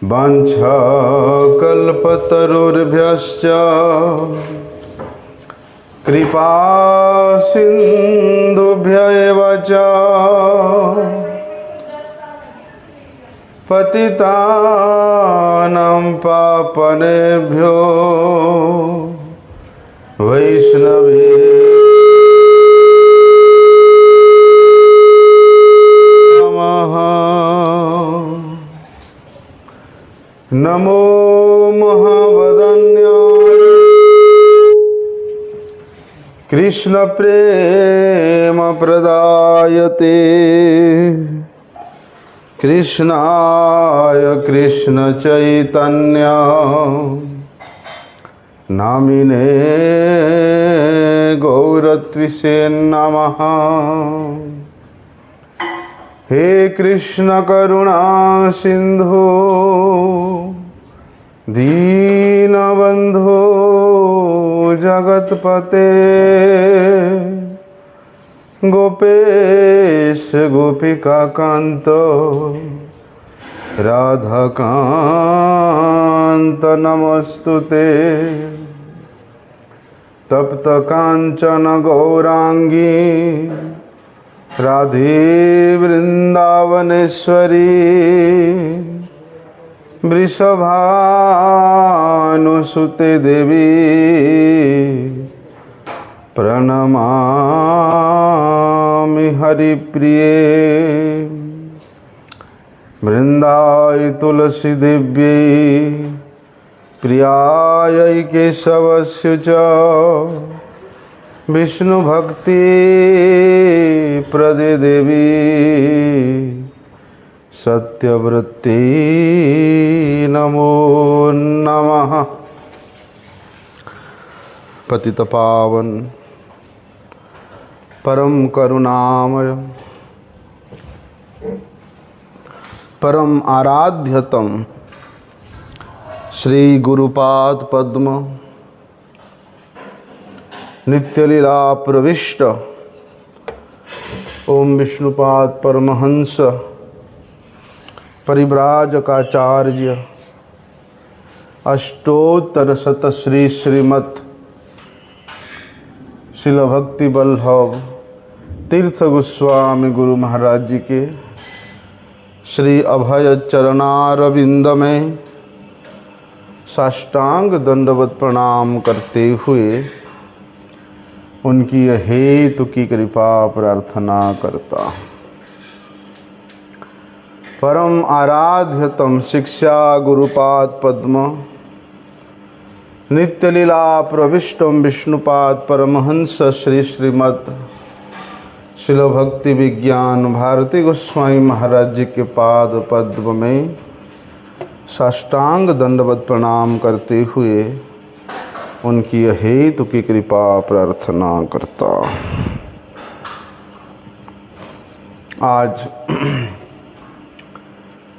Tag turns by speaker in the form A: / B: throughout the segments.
A: वाञ्छाकल्पतरुर्भ्यश्च कृपा सिन्धुभ्य एव च पतितानां पावनेभ्यो वैष्णवे नमो महावदन्याय कृष्ण प्रेम प्रदायते कृष्णाय कृष्ण चैतन्य नामिने गौरत्विषे नमः। हे कृष्ण करुणा सिंधु दीनबंधो जगतपते गोपेश गोपिका कांत राधाकांत नमस्तुते। तप्त कांचन गौरांगी राधे वृंदावनेश्वरी वृषभानुसुते देवी प्रणमामि हरिप्रिये। वृंदाय तुलसी दिव्यै प्रियायै केशवस्य च विष्णु भक्ति प्रदे देवी सत्यवृत्ति नमो नमः। पतित पावन परम करुणामय परम आराध्यतम श्री गुरुपाद पद्म नित्यलीला प्रविष्ट ओम विष्णुपाद परमहंस परिव्राजकाचार्य अष्टोत्तर शत श्री श्रीमत् शिल भक्ति वल्लभ तीर्थ गोस्वामी गुरु महाराज जी के श्री अभय चरणारविंद में साष्टांग दंडवत प्रणाम करते हुए उनकी हेतु की कृपा प्रार्थना करता हूँ। परम आराध्यतम शिक्षा गुरुपाद पद्म नित्यलीला प्रविष्टम विष्णुपाद परमहंस श्री श्रीमद् शिल भक्ति विज्ञान भारती गोस्वामी महाराज जी के पाद पद्म में साष्टांग दंडवत प्रणाम करते हुए उनकी हेतु की कृपा प्रार्थना करता। आज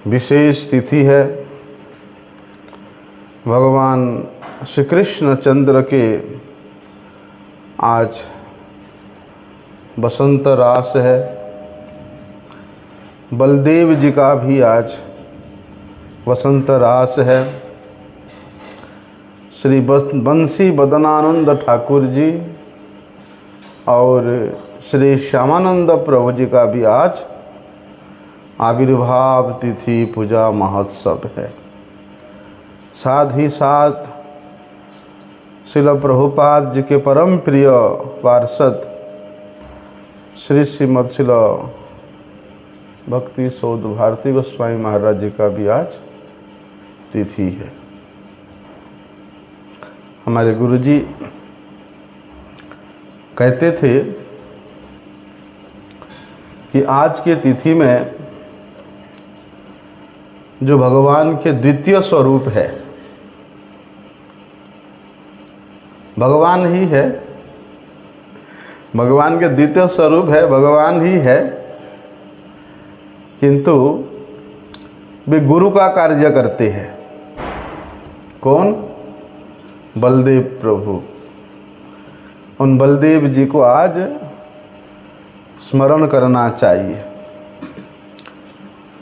A: विशेष तिथि है। भगवान श्री कृष्ण चंद्र के आज बसंत रास है। बलदेव जी का भी आज वसंत रास है। श्री बंसी बदनानंद ठाकुर जी और श्री श्यामानंद प्रभु जी का भी आज आविर्भाव तिथि पूजा महोत्सव है। साथ ही साथ श्रील प्रभुपाद जी के परम प्रिय पार्षद श्री श्रीमद् शिल भक्ति सौध भारती गोस्वामी महाराज जी का भी आज तिथि है। हमारे गुरुजी कहते थे कि आज के तिथि में जो भगवान के द्वितीय स्वरूप है, भगवान ही है, भगवान के द्वितीय स्वरूप है, भगवान ही है, किंतु वे गुरु का कार्य करते हैं। कौन? बलदेव प्रभु। उन बलदेव जी को आज स्मरण करना चाहिए,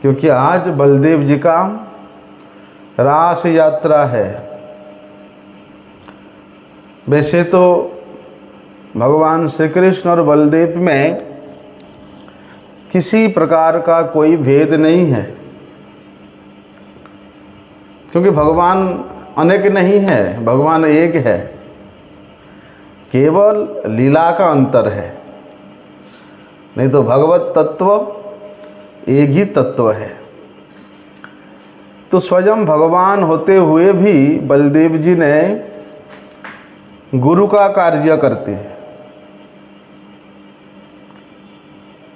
A: क्योंकि आज बलदेव जी का रास यात्रा है। वैसे तो भगवान श्री कृष्ण और बलदेव में किसी प्रकार का कोई भेद नहीं है, क्योंकि भगवान अनेक नहीं है, भगवान एक है, केवल लीला का अंतर है। नहीं तो भगवत तत्व एक ही तत्व है। तो स्वयं भगवान होते हुए भी बलदेव जी ने गुरु का कार्य करते हैं,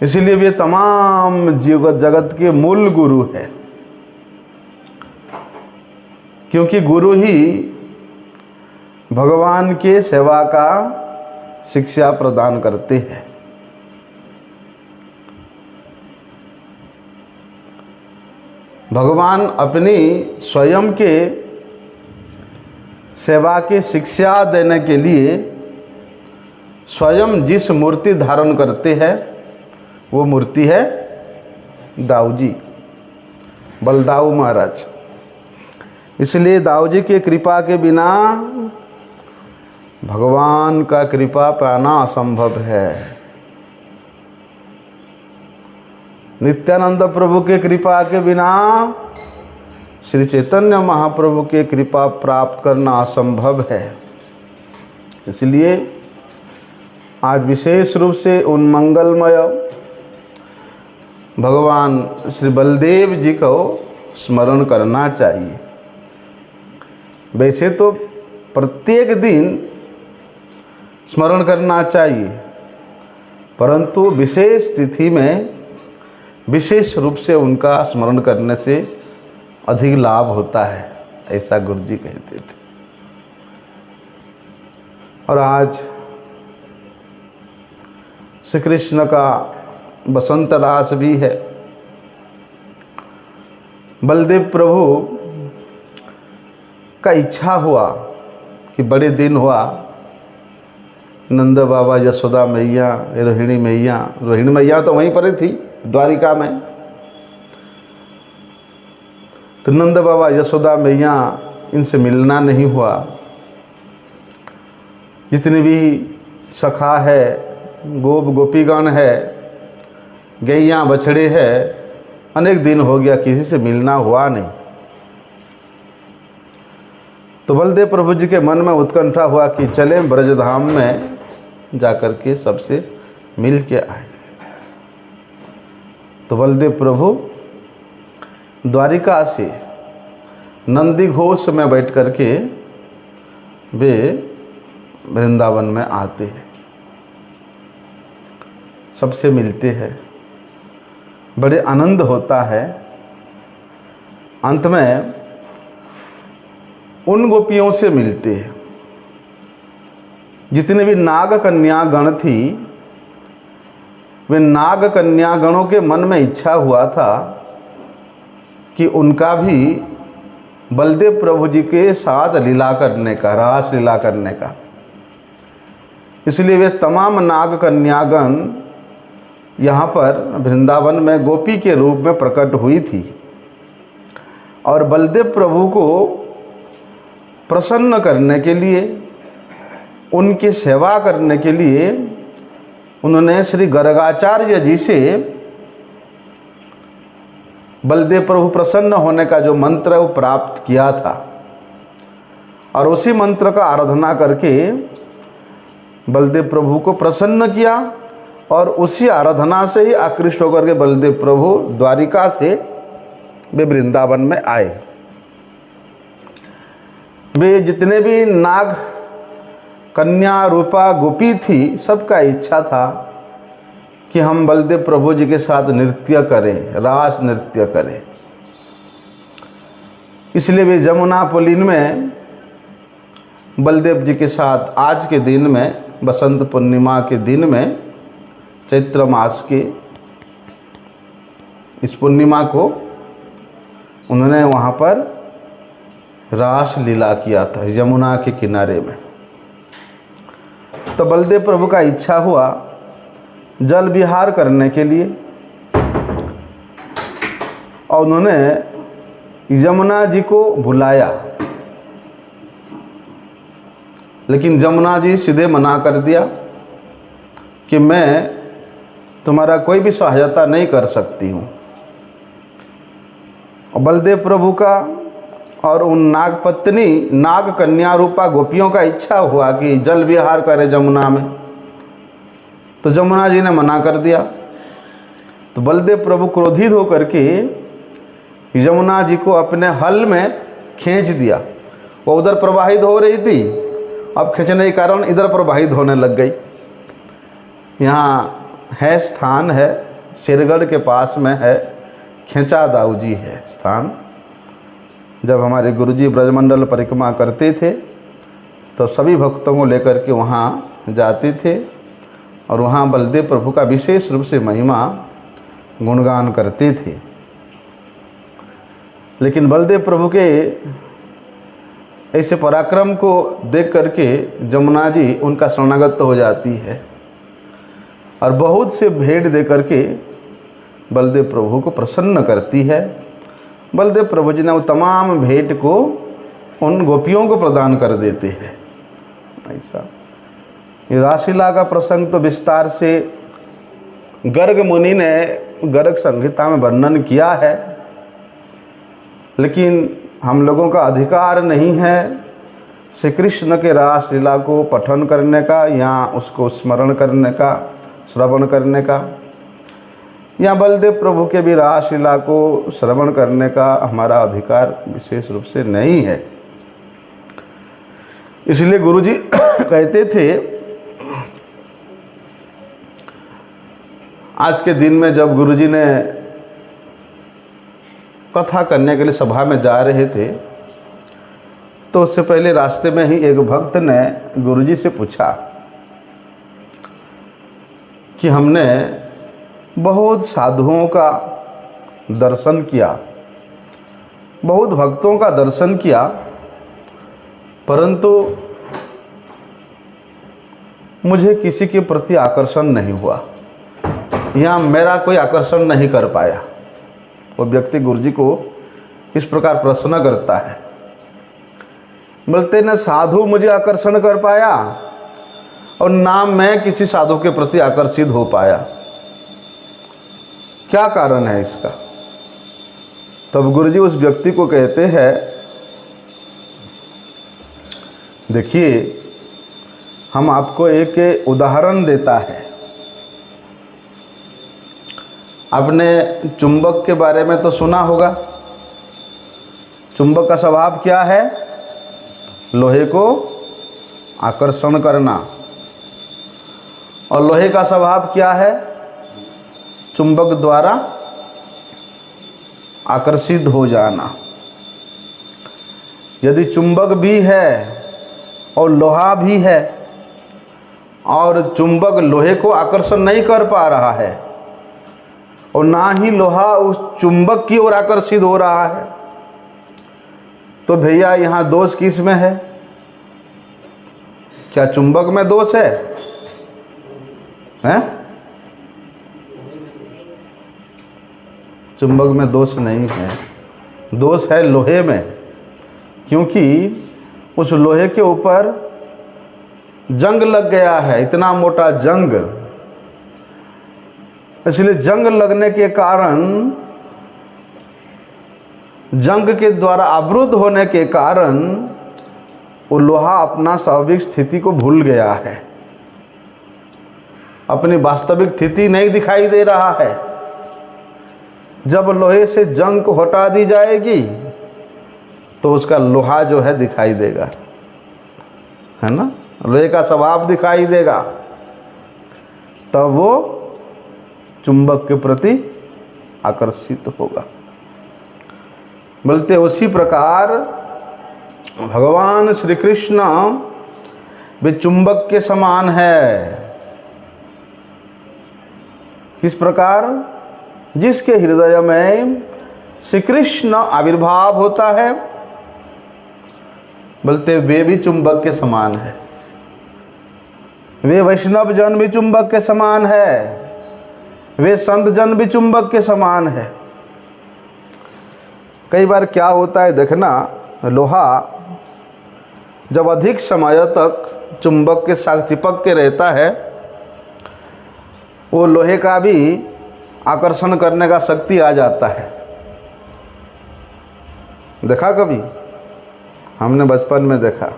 A: इसलिए वे तमाम जगत के मूल गुरु हैं, क्योंकि गुरु ही भगवान के सेवा का शिक्षा प्रदान करते हैं। भगवान अपनी स्वयं के सेवा की शिक्षा देने के लिए स्वयं जिस मूर्ति धारण करते हैं वो मूर्ति है दाऊजी, बलदाऊ महाराज। इसलिए दाऊजी की कृपा के बिना भगवान का कृपा पाना असंभव है। नित्यानंद प्रभु के कृपा के बिना श्री चैतन्य महाप्रभु के कृपा प्राप्त करना असंभव है। इसलिए आज विशेष रूप से उन मंगलमय भगवान श्री बलदेव जी को स्मरण करना चाहिए। वैसे तो प्रत्येक दिन स्मरण करना चाहिए, परंतु विशेष तिथि में विशेष रूप से उनका स्मरण करने से अधिक लाभ होता है, ऐसा गुरु जी कहते थे। और आज श्री कृष्ण का बसंत रास भी है। बलदेव प्रभु का इच्छा हुआ कि बड़े दिन हुआ नंद बाबा, यशोदा मैया, रोहिणी मैया तो वहीं पर ही थी द्वारिका में। तो नंद बाबा, यशोदा मैया, इनसे मिलना नहीं हुआ। जितने भी सखा है, गोपीगण है, गैया बछड़े है, अनेक दिन हो गया किसी से मिलना हुआ नहीं। तो बलदेव प्रभु जी के मन में उत्कंठा हुआ कि चले ब्रजधाम में जाकर के सबसे मिल के आए। तो बलदेव प्रभु द्वारिका से नंदी घोष में बैठ कर के वे वृंदावन में आते हैं, सबसे मिलते हैं, बड़े आनंद होता है। अंत में उन गोपियों से मिलते हैं जितने भी नाग कन्या गण थी। वे नाग कन्या गणों के मन में इच्छा हुआ था कि उनका भी बलदेव प्रभु जी के साथ लीला करने का, रास लीला करने का। इसलिए वे तमाम नाग कन्यागण यहाँ पर वृंदावन में गोपी के रूप में प्रकट हुई थी और बलदेव प्रभु को प्रसन्न करने के लिए, उनकी सेवा करने के लिए उन्होंने श्री गर्गाचार्य जी से बलदेव प्रभु प्रसन्न होने का जो मंत्र है वो प्राप्त किया था और उसी मंत्र का आराधना करके बलदेव प्रभु को प्रसन्न किया और उसी आराधना से ही आकृष्ट होकर के बलदेव प्रभु द्वारिका से वे वृंदावन में आए। वे जितने भी नाग कन्या रूपा गोपी थी, सबका इच्छा था कि हम बलदेव प्रभु जी के साथ नृत्य करें, रास नृत्य करें। इसलिए वे जमुना पुलिन में बलदेव जी के साथ आज के दिन में, बसंत पूर्णिमा के दिन में, चैत्र मास के इस पूर्णिमा को उन्होंने वहाँ पर रास लीला किया था यमुना के किनारे में। तो बलदेव प्रभु का इच्छा हुआ जल विहार करने के लिए और उन्होंने यमुना जी को बुलाया, लेकिन यमुना जी सीधे मना कर दिया कि मैं तुम्हारा कोई भी सहायता नहीं कर सकती हूँ। और बलदेव प्रभु का और उन नागपत्नी नाग कन्या रूपा गोपियों का इच्छा हुआ कि जल विहार करे जमुना में, तो यमुना जी ने मना कर दिया। तो बलदेव प्रभु क्रोधित होकर के यमुना जी को अपने हल में खींच दिया। वो उधर प्रवाहित हो रही थी, अब खींचने के कारण इधर प्रवाहित होने लग गई। यहाँ है स्थान है, सिरगढ़ के पास में है, खेचा दाऊ जी है स्थान। जब हमारे गुरुजी ब्रजमंडल परिक्रमा करते थे तो सभी भक्तों को लेकर के वहाँ जाते थे और वहाँ बलदेव प्रभु का विशेष रूप से महिमा गुणगान करते थे। लेकिन बलदेव प्रभु के ऐसे पराक्रम को देख करके यमुना जी उनका शरणागत हो जाती है और बहुत से भेंट दे करके बलदेव प्रभु को प्रसन्न करती है। बलदेव प्रभु जी ने वो तमाम भेंट को उन गोपियों को प्रदान कर देते हैं। ऐसा ये रासलीला का प्रसंग तो विस्तार से गर्ग मुनि ने गर्ग संहिता में वर्णन किया है, लेकिन हम लोगों का अधिकार नहीं है श्री कृष्ण के रासलीला को पठन करने का या उसको स्मरण करने का, श्रवण करने का, या बलदेव प्रभु के भी रासलीला को श्रवण करने का हमारा अधिकार विशेष रूप से नहीं है। इसलिए गुरुजी कहते थे, आज के दिन में जब गुरुजी ने कथा करने के लिए सभा में जा रहे थे तो उससे पहले रास्ते में ही एक भक्त ने गुरुजी से पूछा कि हमने बहुत साधुओं का दर्शन किया, बहुत भक्तों का दर्शन किया, परंतु मुझे किसी के प्रति आकर्षण नहीं हुआ, या मेरा कोई आकर्षण नहीं कर पाया। वो व्यक्ति गुरुजी को इस प्रकार प्रश्न करता है। बोलते न साधु मुझे आकर्षण कर पाया और ना मैं किसी साधु के प्रति आकर्षित हो पाया, क्या कारण है इसका? तब गुरुजी उस व्यक्ति को कहते हैं, देखिए हम आपको एक उदाहरण देता है। आपने चुंबक के बारे में तो सुना होगा। चुंबक का स्वभाव क्या है? लोहे को आकर्षण करना। और लोहे का स्वभाव क्या है? चुंबक द्वारा आकर्षित हो जाना। यदि चुंबक भी है और लोहा भी है और चुंबक लोहे को आकर्षण नहीं कर पा रहा है और ना ही लोहा उस चुंबक की ओर आकर्षित हो रहा है, तो भैया यहाँ दोष किस में है? क्या चुंबक में दोष है? हैं? चुंबक में दोष नहीं है, दोष है लोहे में, क्योंकि उस लोहे के ऊपर जंग लग गया है, इतना मोटा जंग। इसलिए जंग लगने के कारण, जंग के द्वारा अवरुद्ध होने के कारण वो लोहा अपना स्वाभाविक स्थिति को भूल गया है, अपनी वास्तविक स्थिति नहीं दिखाई दे रहा है। जब लोहे से जंग को हटा दी जाएगी तो उसका लोहा जो है दिखाई देगा, है ना? लोहे का स्वभाव दिखाई देगा, तब वो चुंबक के प्रति आकर्षित होगा। बोलते उसी प्रकार भगवान श्री कृष्ण भी चुंबक के समान है। किस प्रकार? जिसके हृदय में श्री कृष्ण आविर्भाव होता है, बोलते वे भी चुंबक के समान है। वे वैष्णव जन भी चुंबक के समान है, वे संत जन भी चुंबक के समान है। कई बार क्या होता है देखना, लोहा जब अधिक समय तक चुंबक के साथ चिपक के रहता है, वो लोहे का भी आकर्षण करने का शक्ति आ जाता है। देखा कभी? हमने बचपन में देखा।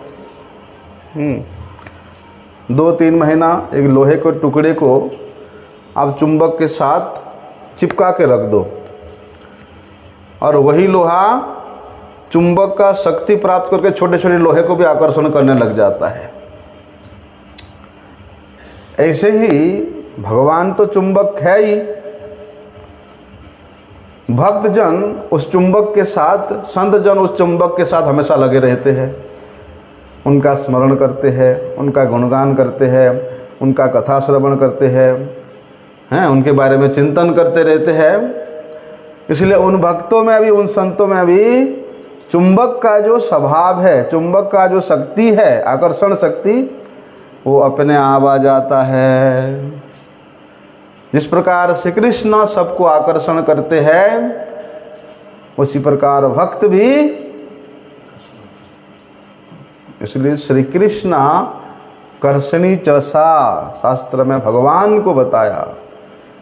A: 2-3 महीना एक लोहे के टुकड़े को आप चुंबक के साथ चिपका के रख दो और वही लोहा चुंबक का शक्ति प्राप्त करके छोटे छोटे लोहे को भी आकर्षण करने लग जाता है। ऐसे ही भगवान तो चुंबक है ही, भक्तजन उस चुंबक के साथ, संत जन उस चुंबक के साथ हमेशा लगे रहते हैं, उनका स्मरण करते हैं, उनका गुणगान करते हैं, उनका कथा श्रवण करते हैं, उनके बारे में चिंतन करते रहते हैं। इसलिए उन भक्तों में भी, उन संतों में भी चुंबक का जो स्वभाव है, चुंबक का जो शक्ति है, आकर्षण शक्ति, वो अपने आप आ जाता है। जिस प्रकार श्री कृष्ण सबको आकर्षण करते हैं, उसी प्रकार भक्त भी। इसलिए श्री कृष्ण कर्षणी चसा, शास्त्र में भगवान को बताया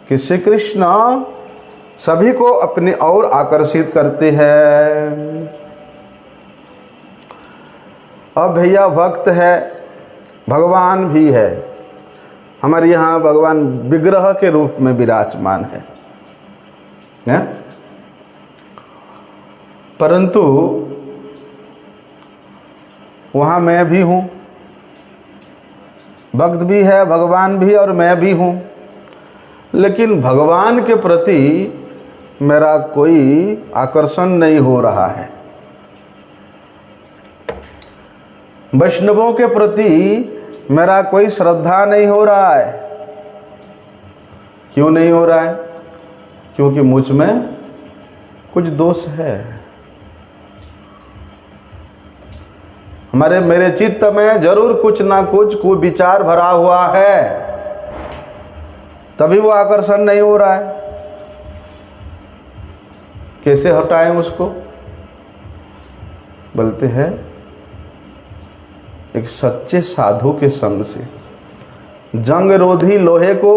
A: कि श्री कृष्ण सभी को अपनी ओर आकर्षित करते हैं। अब भैया भक्त है, भगवान भी है। हमारे यहाँ भगवान विग्रह के रूप में विराजमान है? परंतु वहाँ मैं भी हूँ, भक्त भी है, भगवान भी, और मैं भी हूँ। लेकिन भगवान के प्रति मेरा कोई आकर्षण नहीं हो रहा है, वैष्णवों के प्रति मेरा कोई श्रद्धा नहीं हो रहा है। क्यों नहीं हो रहा है? क्योंकि मुझ में कुछ दोष है। मेरे चित्त में जरूर कुछ ना कुछ विचार भरा हुआ है, तभी वो आकर्षण नहीं हो रहा है। कैसे हटाएं उसको? बोलते हैं एक सच्चे साधु के संग से। जंग रोधी लोहे को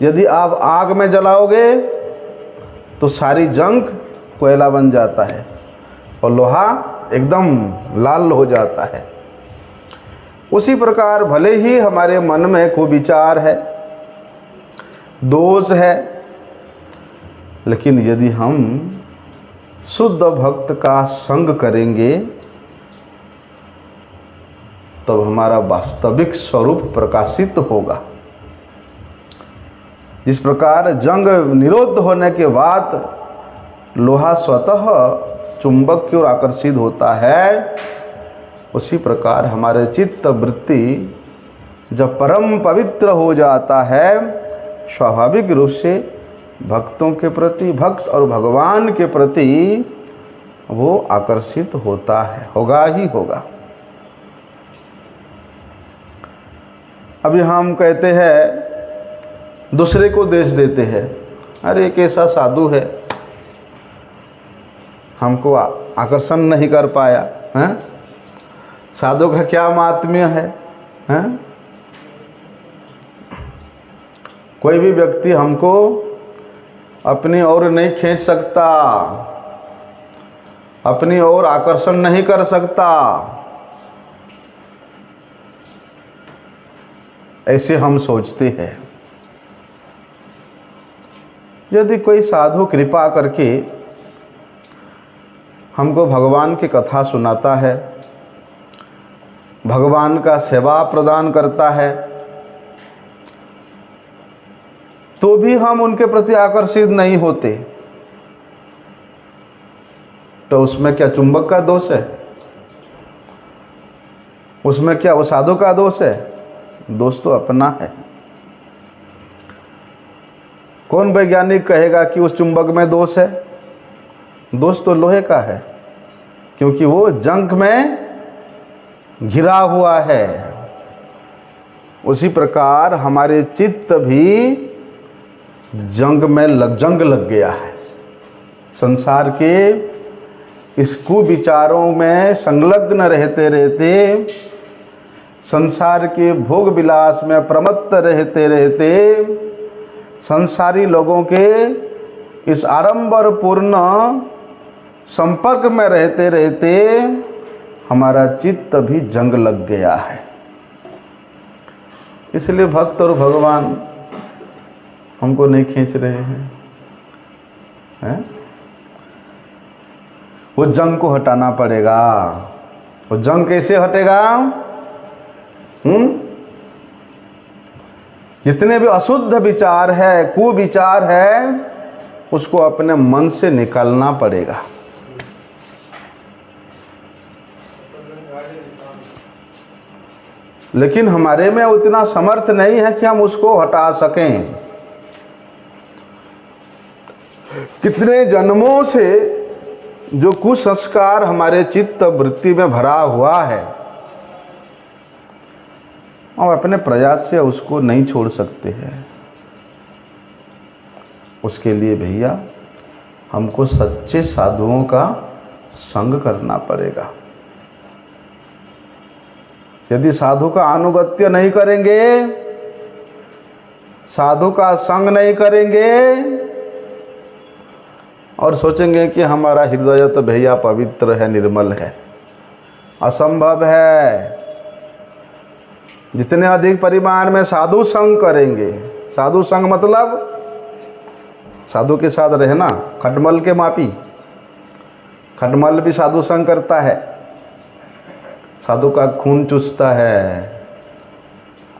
A: यदि आप आग में जलाओगे तो सारी जंग कोयला बन जाता है और लोहा एकदम लाल हो जाता है। उसी प्रकार भले ही हमारे मन में कोई विचार है, दोष है, लेकिन यदि हम शुद्ध भक्त का संग करेंगे तब हमारा वास्तविक स्वरूप प्रकाशित होगा। जिस प्रकार जंग निरुद्ध होने के बाद लोहा स्वतः चुंबक की ओर आकर्षित होता है, उसी प्रकार हमारे चित्त वृत्ति जब परम पवित्र हो जाता है, स्वाभाविक रूप से भक्तों के प्रति, भक्त और भगवान के प्रति वो आकर्षित होता है, होगा ही होगा। अभी हम कहते हैं, दूसरे को देश देते हैं, अरे एक ऐसा साधु है, हमको आकर्षण नहीं कर पाया, हैं? साधु का क्या महात्म्य है, हैं? कोई भी व्यक्ति हमको अपनी ओर नहीं खींच सकता, अपनी ओर आकर्षण नहीं कर सकता। ऐसे हम सोचते हैं। यदि कोई साधु कृपा करके हमको भगवान की कथा सुनाता है, भगवान का सेवा प्रदान करता है, तो भी हम उनके प्रति आकर्षित नहीं होते, तो उसमें क्या चुंबक का दोष है? उसमें क्या वो साधु का दोष है? दोष तो अपना है। कौन वैज्ञानिक कहेगा कि उस चुंबक में दोष है? दोष तो लोहे का है, क्योंकि वो जंग में घिरा हुआ है। उसी प्रकार हमारे चित्त भी जंग लग गया है। संसार के इस कुविचारों में संलग्न रहते रहते, संसार के भोग विलास में प्रमत्त रहते रहते, संसारी लोगों के इस आडंबरपूर्ण संपर्क में रहते रहते हमारा चित्त भी जंग लग गया है। इसलिए भक्त और भगवान हमको नहीं खींच रहे हैं। वो जंग को हटाना पड़ेगा। वो जंग कैसे हटेगा? जितने भी अशुद्ध विचार है, कुविचार है, उसको अपने मन से निकालना पड़ेगा। लेकिन हमारे में उतना समर्थ नहीं है कि हम उसको हटा सकें। कितने जन्मों से जो कुसंस्कार हमारे चित्त वृत्ति में भरा हुआ है, और अपने प्रयास से उसको नहीं छोड़ सकते हैं। उसके लिए भैया हमको सच्चे साधुओं का संग करना पड़ेगा। यदि साधु का अनुगत्य नहीं करेंगे, साधु का संग नहीं करेंगे और सोचेंगे कि हमारा हृदय तो भैया पवित्र है, निर्मल है, असंभव है। जितने अधिक परिमाण में साधु संग करेंगे, साधु संग मतलब साधु के साथ रहना, खटमल के मापी, खटमल भी साधु संग करता है, साधु का खून चूसता है।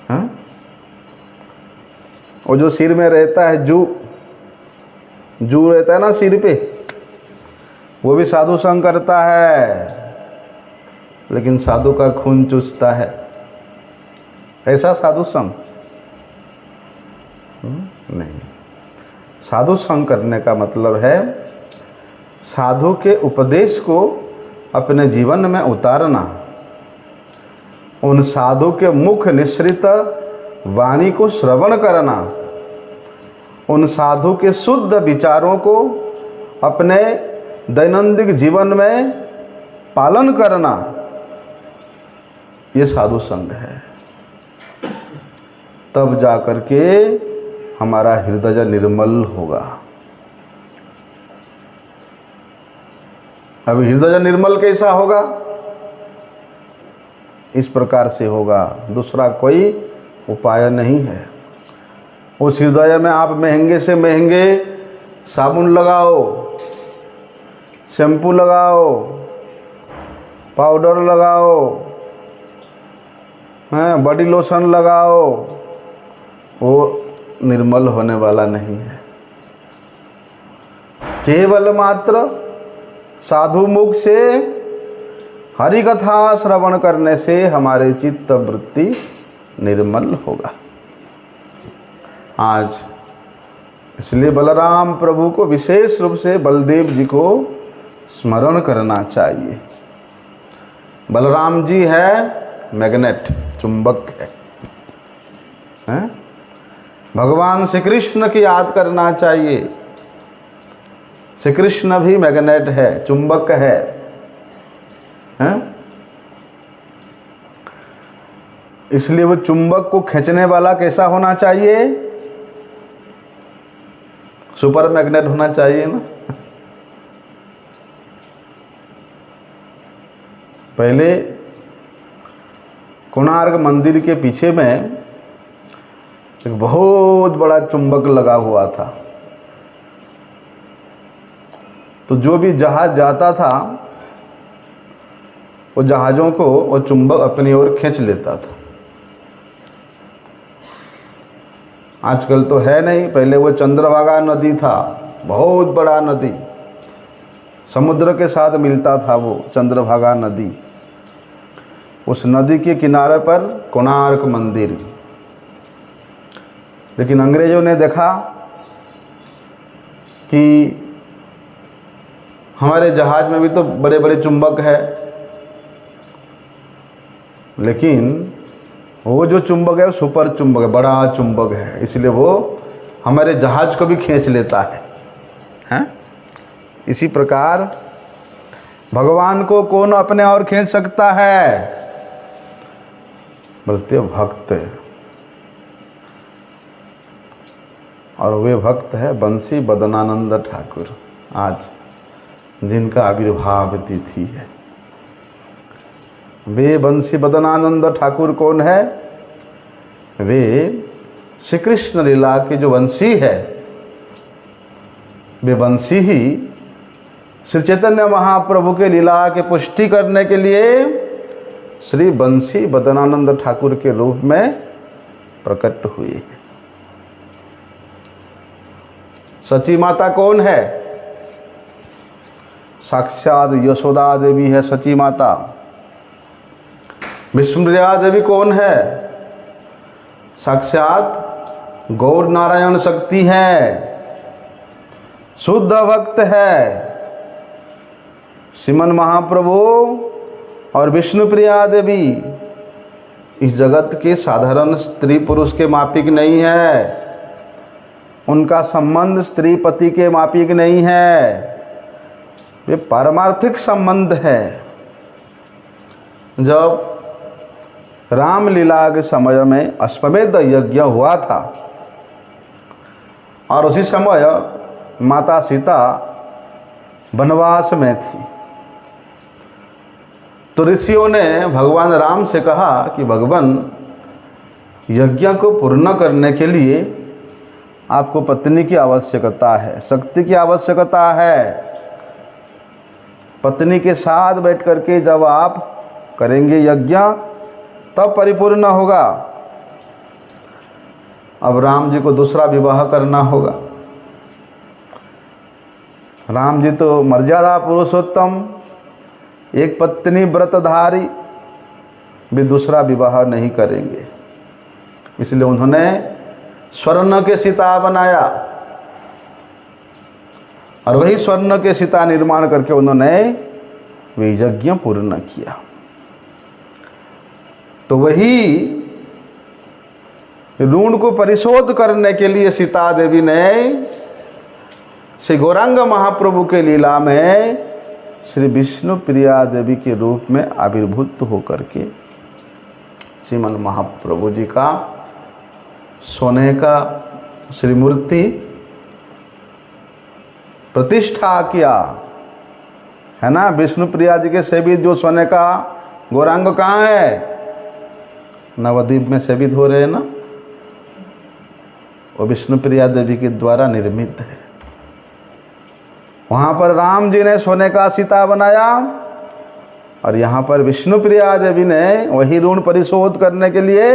A: हाँ? और जो सिर में रहता है जू रहता है ना सिर पे, वो भी साधु संग करता है, लेकिन साधु का खून चूसता है। ऐसा साधु संग नहीं। साधु संग करने का मतलब है साधु के उपदेश को अपने जीवन में उतारना, उन साधु के मुख निश्रित वाणी को श्रवण करना, उन साधु के शुद्ध विचारों को अपने दैनंदिन जीवन में पालन करना, ये साधु संग है। तब जाकर के हमारा हृदय निर्मल होगा। अब हृदय निर्मल कैसा होगा? इस प्रकार से होगा, दूसरा कोई उपाय नहीं है। उस हृदय में आप महंगे से महंगे साबुन लगाओ, शैम्पू लगाओ, पाउडर लगाओ, बॉडी लोशन लगाओ, वो निर्मल होने वाला नहीं है। केवल मात्र साधु मुख से हरि कथा श्रवण करने से हमारे चित्त वृत्ति निर्मल होगा। आज इसलिए बलराम प्रभु को विशेष रूप से बलदेव जी को स्मरण करना चाहिए। बलराम जी है मैग्नेट, चुंबक है। भगवान श्री कृष्ण की याद करना चाहिए। श्री कृष्ण भी मैग्नेट है, चुंबक है, हैं? इसलिए वो चुंबक को खींचने वाला कैसा होना चाहिए? सुपर मैग्नेट होना चाहिए ना। पहले कोणार्क मंदिर के पीछे में एक बहुत बड़ा चुंबक लगा हुआ था, तो जो भी जहाज जाता था वो जहाज़ों को वो चुंबक अपनी ओर खींच लेता था। आजकल तो है नहीं, पहले वो चंद्रभागा नदी था, बहुत बड़ा नदी, समुद्र के साथ मिलता था वो चंद्रभागा नदी। उस नदी के किनारे पर कोणार्क मंदिर। लेकिन अंग्रेज़ों ने देखा कि हमारे जहाज में भी तो बड़े बड़े चुंबक है, लेकिन वो जो चुंबक है वो सुपर चुंबक है, बड़ा चुंबक है, इसलिए वो हमारे जहाज को भी खींच लेता है। हैं? इसी प्रकार भगवान को कौन अपने और खींच सकता है? बोलते भक्त, और वे भक्त है बंसी बदनानंद ठाकुर, आज जिनका आविर्भाव तिथि है। वे बंसी बदनानंद ठाकुर कौन है? वे श्री कृष्ण लीला के जो बंसी है, वे बंसी ही श्री चैतन्य महाप्रभु के लीला के पुष्टि करने के लिए श्री बंसी बदनानंद ठाकुर के रूप में प्रकट हुई है। सची माता कौन है? साक्षात यशोदा देवी है सची माता। विष्णुप्रिया देवी कौन है? साक्षात गौर नारायण शक्ति है, शुद्ध भक्त है। श्रीमन महाप्रभु और विष्णुप्रिया देवी इस जगत के साधारण स्त्री पुरुष के मापिक नहीं है, उनका संबंध स्त्री पति के मापिक नहीं है, वे पारमार्थिक संबंध है। जब रामलीला के समय में अश्वमेध यज्ञ हुआ था और उसी समय माता सीता वनवास में थी, तो ऋषियों ने भगवान राम से कहा कि भगवान, यज्ञ को पूर्ण करने के लिए आपको पत्नी की आवश्यकता है, शक्ति की आवश्यकता है। पत्नी के साथ बैठ करके जब आप करेंगे यज्ञ तब परिपूर्ण होगा। अब राम जी को दूसरा विवाह करना होगा। राम जी तो मर्यादा पुरुषोत्तम, एक पत्नी व्रतधारी, वे दूसरा विवाह नहीं करेंगे। इसलिए उन्होंने स्वर्ण के सीता बनाया और वही स्वर्ण के सीता निर्माण करके उन्होंने वे यज्ञ पूर्ण किया। तो वही ऋण को परिशोध करने के लिए सीता देवी ने श्री गौरांग महाप्रभु के लीला में श्री विष्णु प्रिया देवी के रूप में आविर्भूत होकर के श्रीमन महाप्रभु जी का सोने का श्री मूर्ति प्रतिष्ठा किया है ना। विष्णु प्रिया जी के सेवित जो सोने का गौरांग कहाँ है? नवद्वीप में सेवित हो रहे हैं ना, वो विष्णु प्रिया देवी के द्वारा निर्मित है। वहाँ पर राम जी ने सोने का सीता बनाया और यहाँ पर विष्णु प्रिया देवी ने वही ऋण परिशोध करने के लिए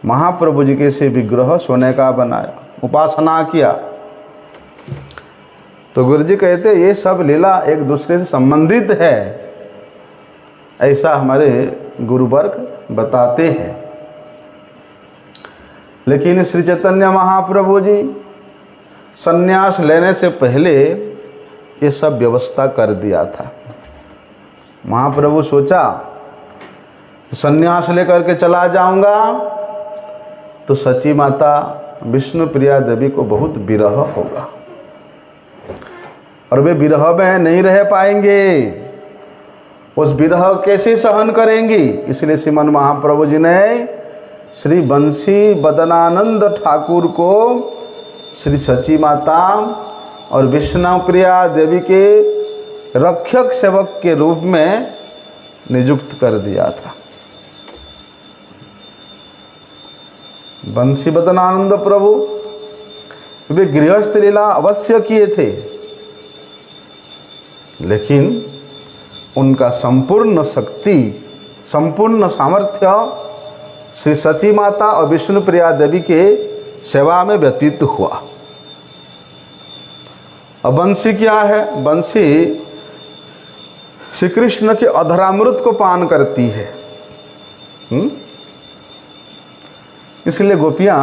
A: महाप्रभु जी के से विग्रह सोने का बनाया, उपासना किया। तो गुरु जी कहते ये सब लीला एक दूसरे से संबंधित है, ऐसा हमारे गुरुवर्ग बताते हैं। लेकिन श्री चैतन्य महाप्रभु जी संन्यास लेने से पहले ये सब व्यवस्था कर दिया था। महाप्रभु सोचा संन्यास लेकर के चला जाऊंगा तो सची माता विष्णु प्रिया देवी को बहुत विरह होगा और वे विरह में नहीं रह पाएंगे, उस विरह कैसे सहन करेंगी। इसलिए श्रीमन महाप्रभु जी ने श्री बंसी बदनानंद ठाकुर को श्री सची माता और विष्णु प्रिया देवी के रक्षक सेवक के रूप में नियुक्त कर दिया था। बंसी बदनानंद प्रभु वे गृहस्थ लीला अवश्य किए थे, लेकिन उनका संपूर्ण शक्ति, संपूर्ण सामर्थ्य श्री सची माता और विष्णु प्रिया देवी के सेवा में व्यतीत हुआ। अब बंसी क्या है? बंसी श्री कृष्ण के अधरामृत को पान करती है। इसलिए गोपियाँ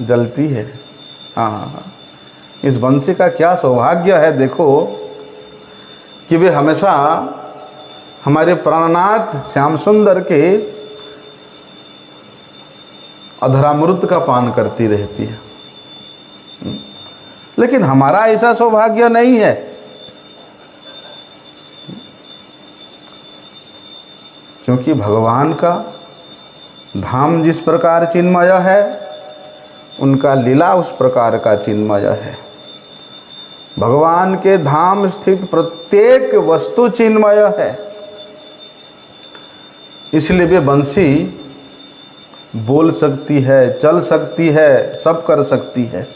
A: जलती है। हाँ, इस बंसी का क्या सौभाग्य है, देखो कि वे हमेशा हमारे प्राणनाथ श्याम सुंदर के अधरामृत का पान करती रहती है। लेकिन हमारा ऐसा सौभाग्य नहीं है। क्योंकि भगवान का धाम जिस प्रकार चिन्मय है, उनका लीला उस प्रकार का चिन्मय है। भगवान के धाम स्थित प्रत्येक वस्तु चिन्मय है, इसलिए वे बंसी बोल सकती है, चल सकती है, सब कर सकती है।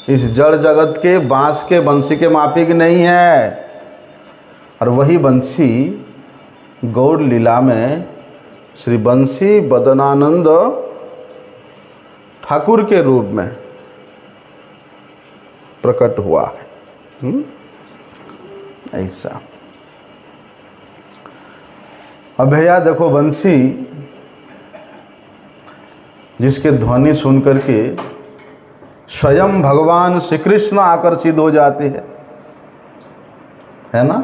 A: इस जड़ जगत के बांस के बंसी के मापिक नहीं है। और वही बंसी गौड़ लीला में श्री बंसी बदनानंद ठाकुर के रूप में प्रकट हुआ है। ऐसा। अब भैया देखो, बंसी जिसके ध्वनि सुन करके स्वयं भगवान श्री कृष्ण आकर्षित हो जाते हैं, है ना।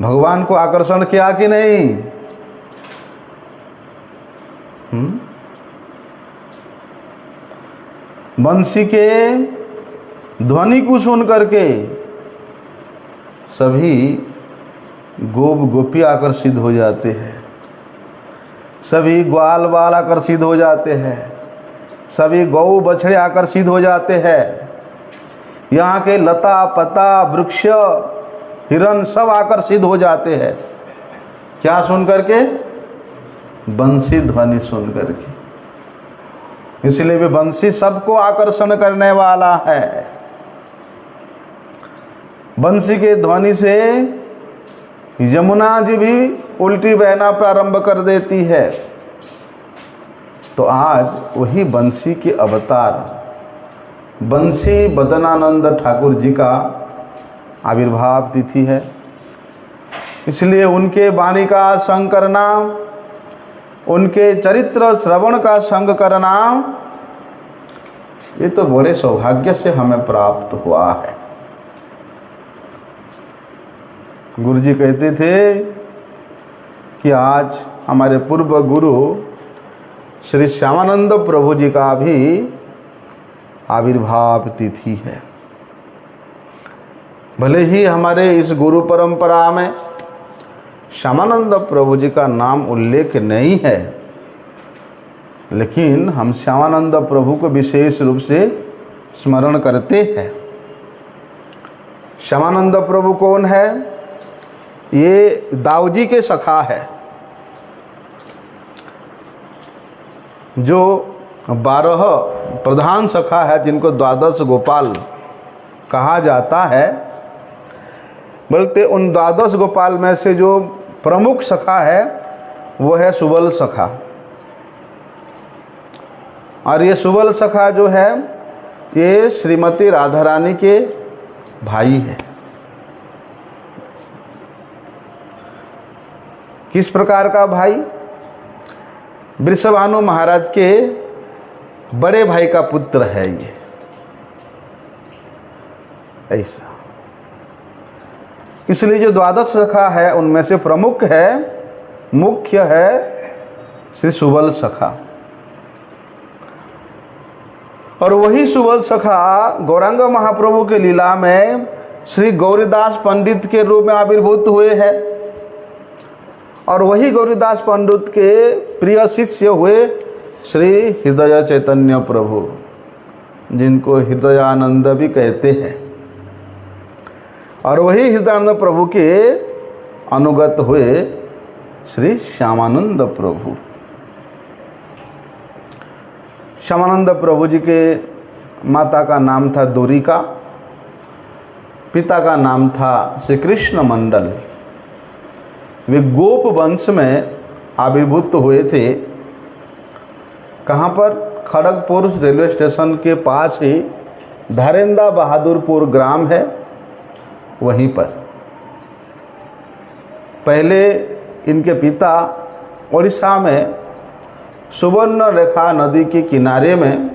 A: भगवान को आकर्षण किया कि नहीं? बंसी के ध्वनि को सुन करके सभी गोप गोपी आकर्षित हो जाते हैं, सभी ग्वाल बाल आकर्षित हो जाते हैं, सभी गौ बछड़े आकर्षित हो जाते हैं। यहाँ के लता पता वृक्ष हिरण सब आकर्षित हो जाते हैं। क्या सुन करके? बंसी ध्वनि सुन करके। इसलिए भी बंसी सबको आकर्षण करने वाला है। बंसी के ध्वनि से यमुना जी भी उल्टी बहना प्रारंभ कर देती है। तो आज वही बंसी के अवतार बंसी बदनानंद ठाकुर जी का आविर्भाव तिथि है। इसलिए उनके वाणी का संग करना, उनके चरित्र श्रवण का संग करना, ये तो बड़े सौभाग्य से हमें प्राप्त हुआ है। गुरु जी कहते थे कि आज हमारे पूर्व गुरु श्री श्यामानंद प्रभु जी का भी आविर्भाव तिथि है। भले ही हमारे इस गुरु परंपरा में श्यामानंद प्रभु जी का नाम उल्लेख नहीं है, लेकिन हम श्यामानंद प्रभु को विशेष रूप से स्मरण करते हैं। श्यामानंद प्रभु कौन है? ये दाऊजी के सखा है, जो 12 प्रधान सखा है, जिनको 12 गोपाल कहा जाता है। बोलते उन 12 गोपाल में से जो प्रमुख सखा है वो है सुबल सखा। और ये सुबल सखा जो है ये श्रीमती राधा रानी के भाई है। किस प्रकार का भाई? वृषभानु महाराज के बड़े भाई का पुत्र है ये। ऐसा। इसलिए जो 12 सखा है उनमें से प्रमुख है, मुख्य है श्री सुबल सखा। और वही सुबल सखा गौरांग महाप्रभु के लीला में श्री गौरीदास पंडित के रूप में आविर्भूत हुए हैं। और वही गौरीदास पंडित के प्रिय शिष्य हुए श्री हृदय चैतन्य प्रभु, जिनको हृदयानंद भी कहते हैं। और वही हृदयानंद प्रभु के अनुगत हुए श्री श्यामानंद प्रभु। श्यामानंद प्रभु जी के माता का नाम था द्वारिका, पिता का नाम था श्री कृष्ण मंडल। वे गोप वंश में आविर्भूत हुए थे। कहाँ पर? खड़गपुर रेलवे स्टेशन के पास ही धरेंदा बहादुरपुर ग्राम है, वहीं पर। पहले इनके पिता उड़ीसा में सुवर्ण रेखा नदी के किनारे में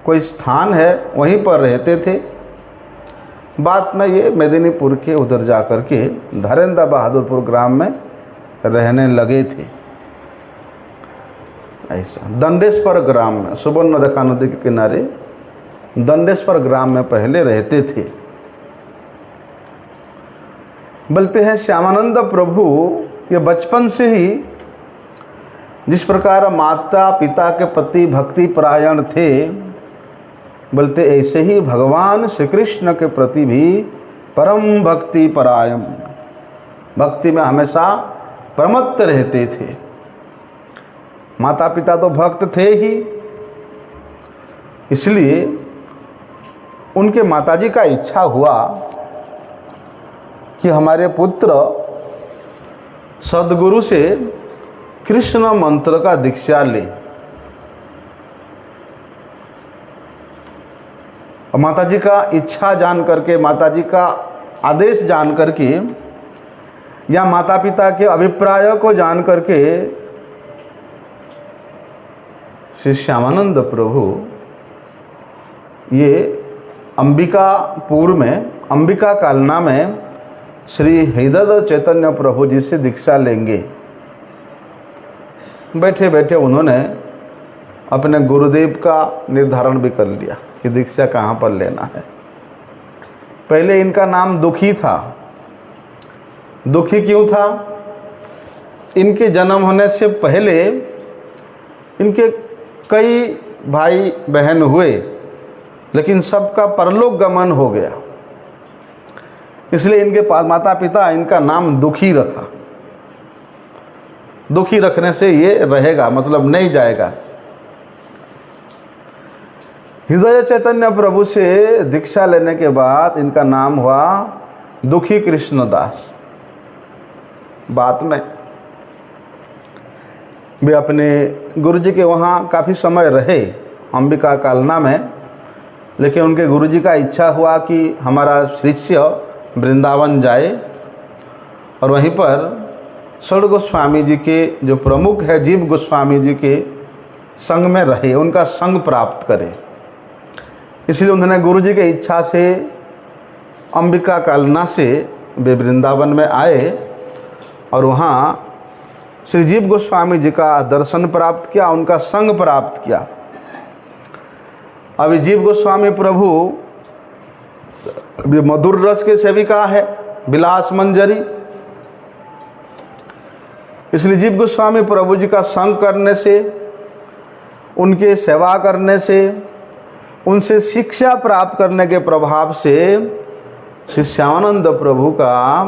A: कोई स्थान है, वहीं पर रहते थे। बाद में ये मेदिनीपुर के उधर जाकर के धरेंदा बहादुरपुर ग्राम में रहने लगे थे। ऐसा दंडेश्वर ग्राम में, सुवर्ण रेखा नदी के किनारे दंडेश्वर ग्राम में पहले रहते थे। बोलते हैं श्यामानंद प्रभु ये बचपन से ही जिस प्रकार माता पिता के प्रति भक्ति परायण थे, बोलते ऐसे ही भगवान श्री कृष्ण के प्रति भी परम भक्ति परायण, भक्ति में हमेशा प्रमत्त रहते थे। माता पिता तो भक्त थे ही, इसलिए उनके माताजी का इच्छा हुआ कि हमारे पुत्र सद्गुरु से कृष्ण मंत्र का दीक्षा ले। माताजी का इच्छा जान करके, माताजी का आदेश जान करके या माता पिता के अभिप्राय को जान करके श्री श्यामानंद प्रभु ये अंबिकापुर में, अंबिका कालना में श्री हृदय चैतन्य प्रभु जी से दीक्षा लेंगे। बैठे बैठे उन्होंने अपने गुरुदेव का निर्धारण भी कर लिया कि दीक्षा कहाँ पर लेना है। पहले इनका नाम दुखी था। दुखी क्यों था? इनके जन्म होने से पहले इनके कई भाई बहन हुए, लेकिन सबका परलोक गमन हो गया, इसलिए इनके माता पिता इनका नाम दुखी रखा। दुखी रखने से ये रहेगा, मतलब नहीं जाएगा। हृदय चैतन्य प्रभु से दीक्षा लेने के बाद इनका नाम हुआ दुखी कृष्णदास। बाद में वे अपने गुरुजी के वहाँ काफ़ी समय रहे अंबिका कालना में, लेकिन उनके गुरुजी का इच्छा हुआ कि हमारा शिष्य वृंदावन जाए और वहीं पर षड गोस्वामी जी के जो प्रमुख है जीव गोस्वामी जी के संग में रहे, उनका संग प्राप्त करे। इसलिए उन्होंने गुरुजी के इच्छा से अंबिका कालना से वे वृंदावन में आए और वहाँ श्री जीव गोस्वामी जी का दर्शन प्राप्त किया, उनका संग प्राप्त किया। अभी जीव गोस्वामी प्रभु मधुर रस के सेविका है, विलास मंजरी। इसलिए जीव गोस्वामी प्रभु जी का संग करने से, उनके सेवा करने से, उनसे शिक्षा प्राप्त करने के प्रभाव से श्री श्यामानंद प्रभु का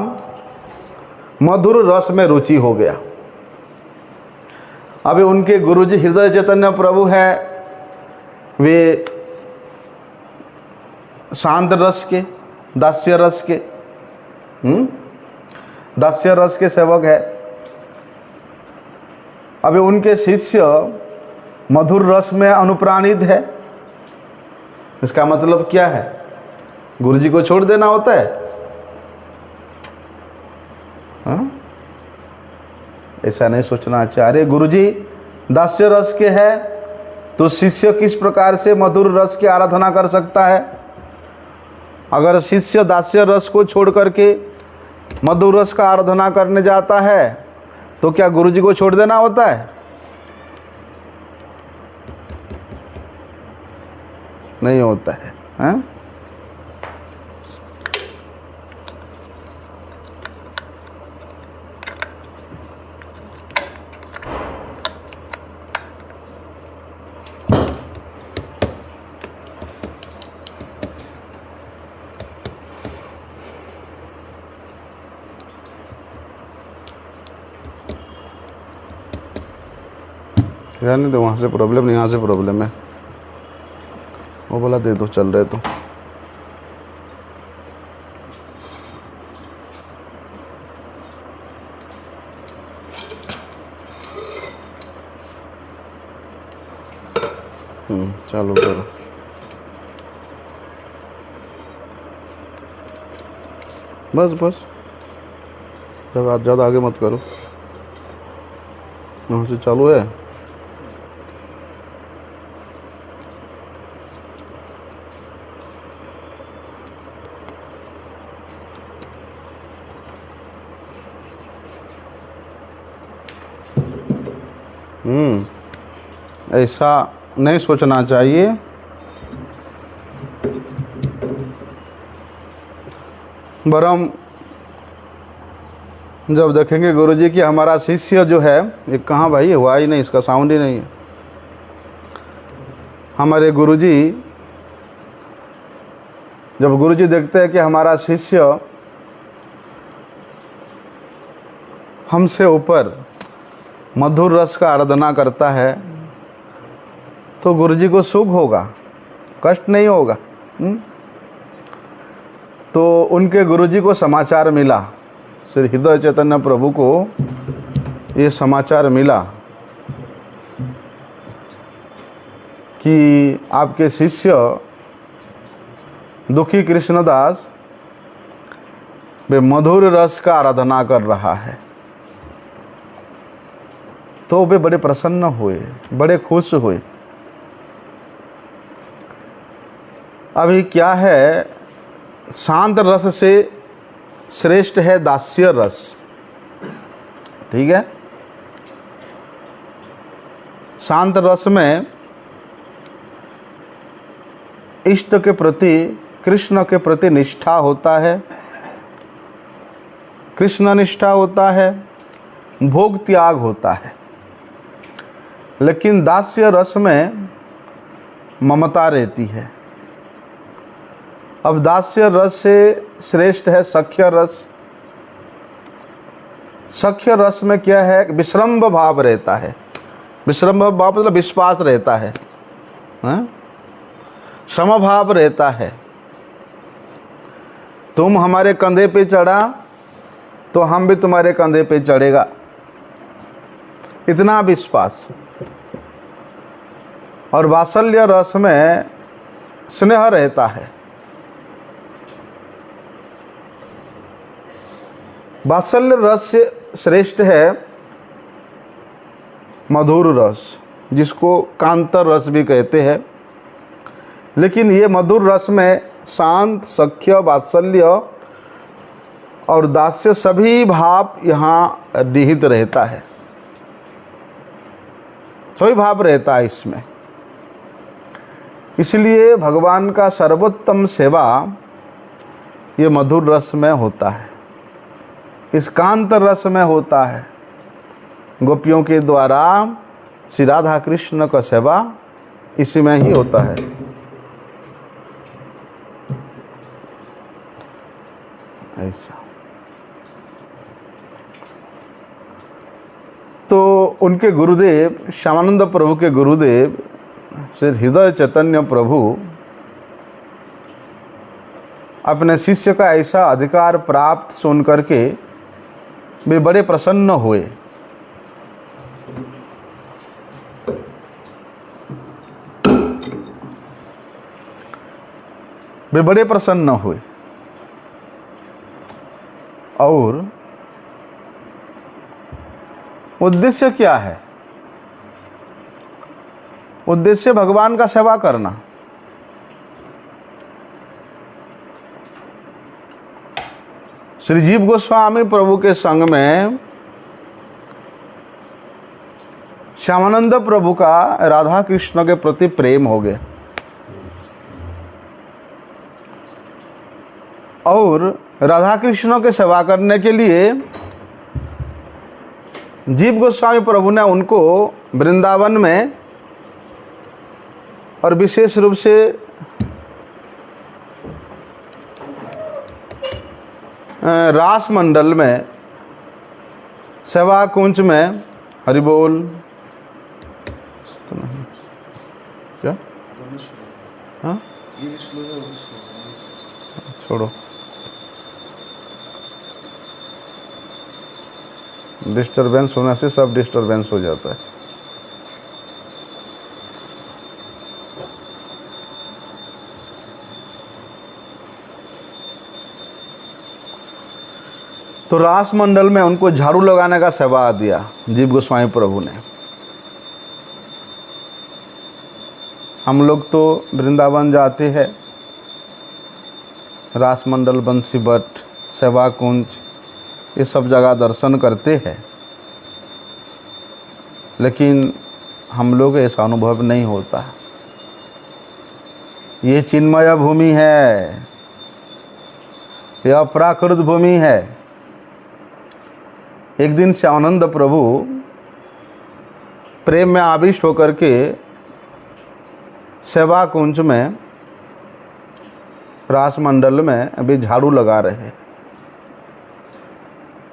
A: मधुर रस में रुचि हो गया। अभी उनके गुरुजी हृदय चैतन्य प्रभु है, वे शांत रस के, दास्य रस के, दास्य रस के सेवक है। अभी उनके शिष्य मधुर रस में अनुप्राणित है। इसका मतलब क्या है? गुरुजी को छोड़ देना होता है? हाँ? ऐसा नहीं सोचना चाहिए। अरे गुरुजी दास्य रस के है तो शिष्य किस प्रकार से मधुर रस की आराधना कर सकता है? अगर शिष्य दास्य रस को छोड़ करके मधुर रस का आराधना करने जाता है तो क्या गुरुजी को छोड़ देना होता है? नहीं होता है। हाँ? रहने दो, वहाँ से प्रॉब्लम नहीं, यहाँ से प्रॉब्लम है। वो बोला दे दो, चल रहे तो। चालू करो। बस बस, ज़्यादा आगे मत करो। यहाँ से चालू है। ऐसा नहीं सोचना चाहिए। वरम जब देखेंगे गुरुजी कि हमारा शिष्य जो है, ये कहाँ भाई, हुआ ही नहीं, इसका साउंड ही नहीं है। हमारे गुरुजी, जब गुरुजी देखते हैं कि हमारा शिष्य हमसे ऊपर मधुर रस का आराधना करता है, तो गुरुजी को सुख होगा, कष्ट नहीं होगा। तो उनके गुरुजी को समाचार मिला, श्री हृदय चैतन्य प्रभु को ये समाचार मिला कि आपके शिष्य दुखी कृष्णदास वे मधुर रस का आराधना कर रहा है। तो वे बड़े प्रसन्न हुए, बड़े खुश हुए। अभी क्या है, शांत रस से श्रेष्ठ है दास्य रस, ठीक है। शांत रस में इष्ट के प्रति, कृष्ण के प्रति निष्ठा होता है, कृष्ण निष्ठा होता है, भोग त्याग होता है। लेकिन दास्य रस में ममता रहती है। अब दास्य रस से श्रेष्ठ है सख्य रस। सख्य रस में क्या है, विश्रम्भ भाव रहता है। विश्रम्भ भाव मतलब विश्वास रहता है, समभाव रहता है। तुम हमारे कंधे पे चढ़ा तो हम भी तुम्हारे कंधे पे चढ़ेगा, इतना विश्वास। और वात्सल्य रस में स्नेह रहता है। वात्सल्य रस से श्रेष्ठ है मधुर रस, जिसको कांत रस भी कहते हैं। लेकिन ये मधुर रस में शांत, सख्य, वात्सल्य और दास्य सभी भाव यहाँ निहित रहता है, सभी भाव रहता है इसमें। इसलिए भगवान का सर्वोत्तम सेवा ये मधुर रस में होता है, इस कांत रस में होता है। गोपियों के द्वारा श्री राधा कृष्ण का सेवा इसी में ही होता है। ऐसा तो उनके गुरुदेव, श्यामानंद प्रभु के गुरुदेव श्री हृदय चैतन्य प्रभु अपने शिष्य का ऐसा अधिकार प्राप्त सुन करके वे बड़े प्रसन्न हुए। वे बड़े प्रसन्न हुए और उद्देश्य क्या है? उद्देश्य भगवान का सेवा करना। श्री जीव गोस्वामी प्रभु के संग में श्यामानंद प्रभु का राधा कृष्ण के प्रति प्रेम हो गया और राधा कृष्ण के सेवा करने के लिए जीव गोस्वामी प्रभु ने उनको वृंदावन में और विशेष रूप से रास मंडल में, सेवा कुंज में, हरि बोल, क्या हाँ छोड़ो, डिस्टरबेंस होने से सब डिस्टरबेंस हो जाता है। तो रास मंडल में उनको झाड़ू लगाने का सेवा दिया जीव गोस्वामी प्रभु ने। हम लोग तो वृंदावन जाते हैं, रास मंडल, बंसी बट, सेवा कुंज, ये सब जगह दर्शन करते हैं, लेकिन हम लोग ऐसा अनुभव नहीं होता। ये चिन्मय भूमि है, यह प्राकृत भूमि है। एक दिन श्यामानंद प्रभु प्रेम में आविष्ट होकर के सेवा कुंज में रास मंडल में अभी झाड़ू लगा रहे हैं।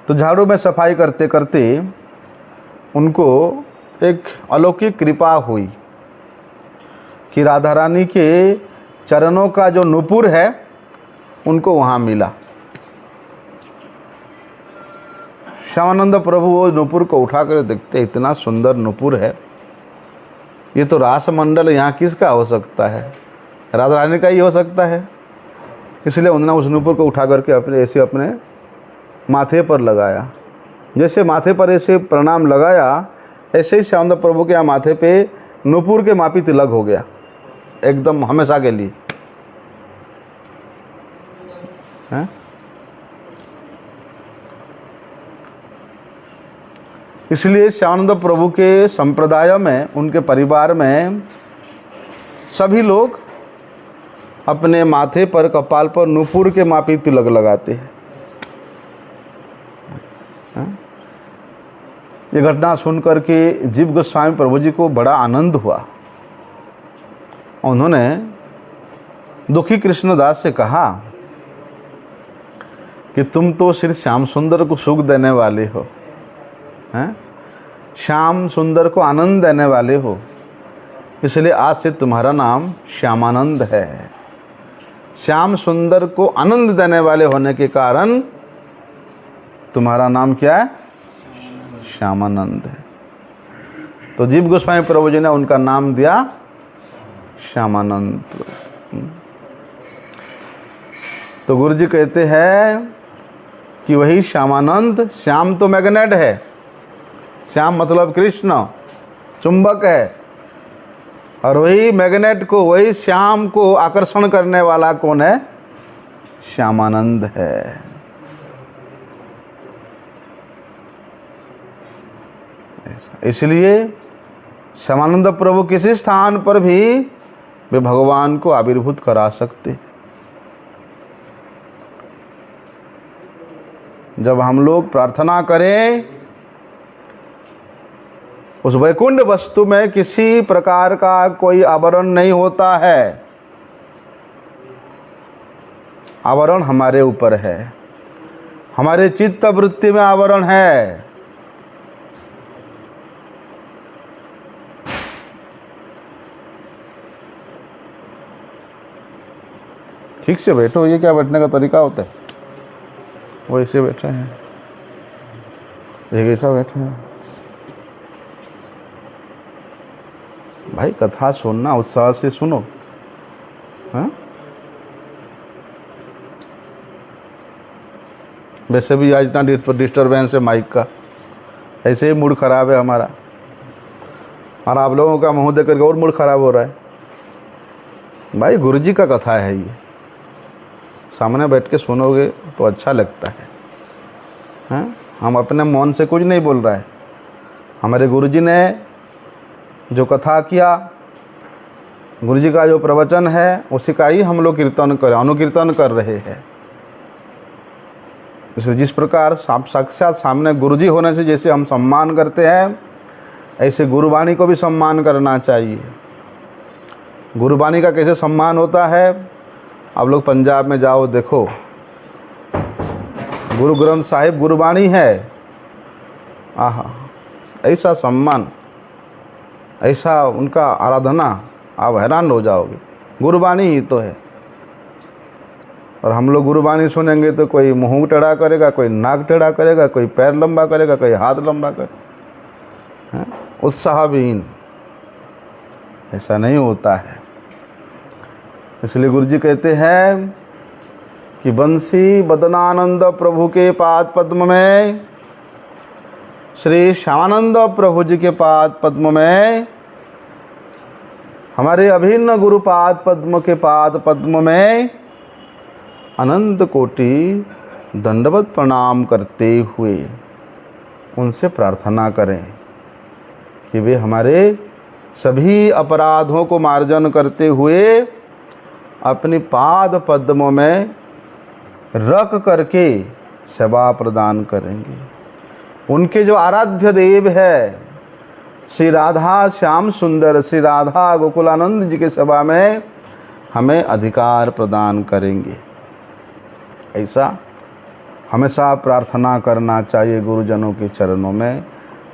A: तो झाड़ू में सफाई करते करते उनको एक अलौकिक कृपा हुई कि राधा रानी के चरणों का जो नुपुर है उनको वहाँ मिला। श्यामानंद प्रभु वो नुपुर को उठा कर देखते, इतना सुंदर नुपुर है, ये तो रास मंडल यहाँ किसका हो सकता है, राधा रानी का ही हो सकता है। इसलिए उन्होंने उस नुपुर को उठा करके अपने माथे पर लगाया। जैसे माथे पर ऐसे प्रणाम लगाया, ऐसे ही श्यामानंद प्रभु के यहाँ माथे पे नुपुर के मापी तिलक हो गया, एकदम हमेशा के लिए। है? इसलिए श्यामानंद प्रभु के संप्रदाय में, उनके परिवार में सभी लोग अपने माथे पर, कपाल पर नुपुर के मापी तिलक लगाते हैं। ये घटना सुनकर के जीव गोस्वामी प्रभु जी को बड़ा आनंद हुआ। उन्होंने दुखी कृष्णदास से कहा कि तुम तो श्री श्याम सुंदर को सुख देने वाले हो, हैं? श्याम सुंदर को आनंद देने वाले हो, इसलिए आज से तुम्हारा नाम श्यामानंद है। श्याम सुंदर को आनंद देने वाले होने के कारण तुम्हारा नाम क्या है? श्यामानंद है। तो जीव गोस्वामी प्रभु जी ने उनका नाम दिया श्यामानंद। तो गुरु जी कहते हैं कि वही श्यामानंद, श्याम तो मैग्नेट है, श्याम मतलब कृष्ण चुंबक है, और वही मैग्नेट को, वही श्याम को आकर्षण करने वाला कौन है? श्यामानंद है। इसलिए श्यामानंद प्रभु किसी स्थान पर भी वे भगवान को आविर्भूत करा सकते। जब हम लोग प्रार्थना करें, उस वैकुंठ वस्तु में किसी प्रकार का कोई आवरण नहीं होता है। आवरण हमारे ऊपर है, हमारे चित्त वृत्ति में आवरण है। ठीक से बैठो, ये क्या बैठने का तरीका होता है? वो ऐसे बैठे हैं, एक ऐसा बैठे हैं। भाई कथा सुनना उत्साह से सुनो। हाँ? वैसे भी आज इतना डिस्टर्बेंस है माइक का, ऐसे ही मूड खराब है हमारा, और आप लोगों का मुंह देख करके और मूड खराब हो रहा है। भाई गुरु जी का कथा है ये, सामने बैठ के सुनोगे तो अच्छा लगता है। हैं? हम अपने मौन से कुछ नहीं बोल रहा है। हमारे गुरुजी ने जो कथा किया, गुरुजी का जो प्रवचन है, उसी का ही हम लोग कीर्तन कर, अनुकीर्तन कर रहे हैं। इसलिए जिस प्रकार साक्षात सामने गुरुजी होने से जैसे हम सम्मान करते हैं, ऐसे गुरुवाणी को भी सम्मान करना चाहिए। गुरुवाणी का कैसे सम्मान होता है? आप लोग पंजाब में जाओ, देखो, गुरु ग्रंथ साहिब गुरुवाणी है। आहा, ऐसा सम्मान, ऐसा उनका आराधना, आप हैरान हो जाओगे। गुरुवाणी ही तो है। और हम लोग गुरुवाणी सुनेंगे तो कोई मुंह टेढ़ा करेगा, कोई नाक टेढ़ा करेगा, कोई पैर लंबा करेगा, कोई हाथ लंबा करेगा, उत्साहहीन। ऐसा नहीं होता है। इसलिए गुरु जी कहते हैं कि बंसी बदनानंद प्रभु के पाद पद्म में, श्री श्यामानंद प्रभु जी के पाद पद्म में, हमारे अभिन्न गुरुपाद पद्म के पाद पद्म में अनंत कोटि दंडवत प्रणाम करते हुए उनसे प्रार्थना करें कि वे हमारे सभी अपराधों को मार्जन करते हुए अपनी पाद पद्मों में रख करके सेवा प्रदान करेंगे। उनके जो आराध्य देव है श्री राधा श्याम सुंदर, श्री राधा गोकुलानंद जी के सभा में हमें अधिकार प्रदान करेंगे। ऐसा हमेशा प्रार्थना करना चाहिए गुरुजनों के चरणों में,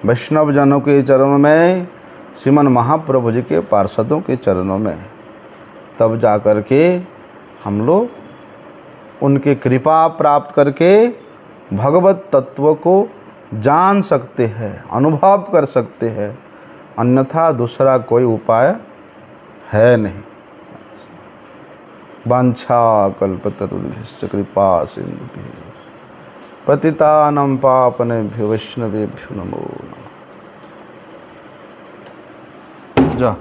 A: वैष्णव जनों के चरणों में, श्रीमन महाप्रभु जी के पार्षदों के चरणों में। तब जा कर के हम लोग उनके कृपा प्राप्त करके भगवत तत्व को जान सकते हैं, अनुभव कर सकते हैं। अन्यथा दूसरा कोई उपाय है नहीं। वांछा कल्पतरुभ्यश्च कृपा सिंधुभ्यः पतितानां पावनेभ्यो वैष्णवेभ्यो नमो नमः। जा